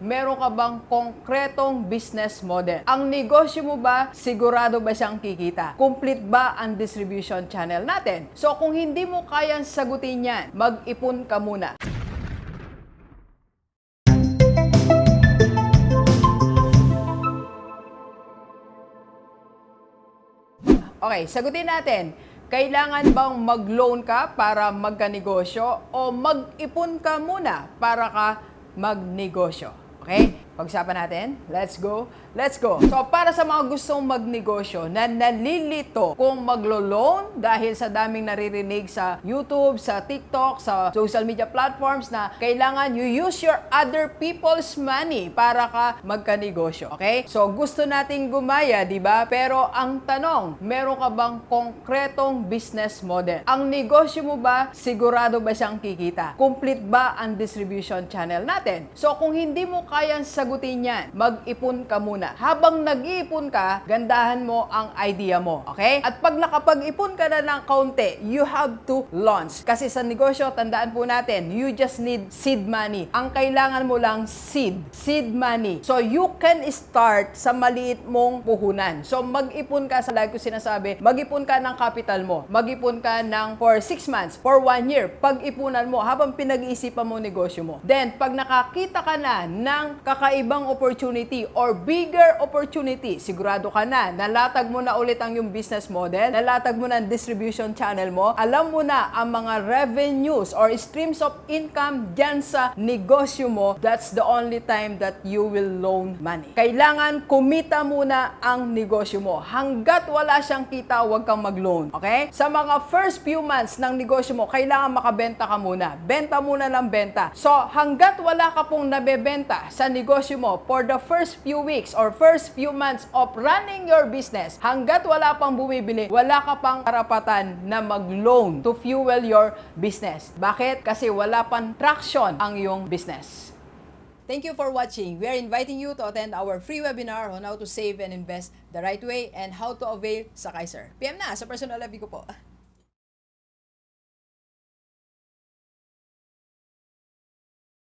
meron ka bang konkretong business model? Ang negosyo mo ba, sigurado ba siyang kikita? Complete ba ang distribution channel natin? So kung hindi mo kayang sagutin yan, mag-ipon ka muna. Okay, sagutin natin. Kailangan bang mag-loan ka para magka-negosyo o mag-ipon ka muna para ka magnegosyo? Okay? Pag-usapan natin. Let's go. Let's go. So, para sa mga gustong magnegosyo na nalilito kung maglo-loan dahil sa daming naririnig sa YouTube, sa TikTok, sa social media platforms na kailangan you use your other people's money para ka magka-negosyo. Okay? So, gusto nating gumaya, di ba? Pero ang tanong, meron ka bang konkretong business model? Ang negosyo mo ba, sigurado ba siyang kikita? Complete ba ang distribution channel natin? So, kung hindi mo kayang sagutin yan, mag-ipon ka muna. Habang nag-iipon ka, gandahan mo ang idea mo. Okay? At pag nakapag-ipon ka na ng kaunti, you have to launch. Kasi sa negosyo, tandaan po natin, you just need seed money. Ang kailangan mo lang seed. Seed money. So, you can start sa maliit mong puhunan. So, mag-ipon ka, sa lagi ko sinasabi, mag-ipon ka ng capital mo. Mag-ipon ka ng for 6 months, for 1 year. Pag-ipunan mo, habang pinag-iisipan mo negosyo mo. Then, pag nakakita ka na ng kakaibang opportunity or bigger opportunity, sigurado ka na, nalatag mo na ulit ang yung business model, nalatag mo na ang distribution channel mo, alam mo na ang mga revenues or streams of income dyan sa negosyo mo, that's the only time that you will loan money. Kailangan kumita muna ang negosyo mo. Hanggat wala siyang kita, huwag kang mag-loan. Okay? Sa mga first few months ng negosyo mo, kailangan makabenta ka muna. Benta muna ng benta. So, hanggat wala ka pong nabebenta sa negosyo mo for the first few weeks or first few months of running your business, hanggat wala pang bumibili, wala ka pang karapatan na mag-loan to fuel your business. Bakit? Kasi wala pang traction ang iyong business. Thank you for watching. We are inviting you to attend our free webinar on how to save and invest the right way and how to avail sa Kaiser. PM na sa personal FB ko po.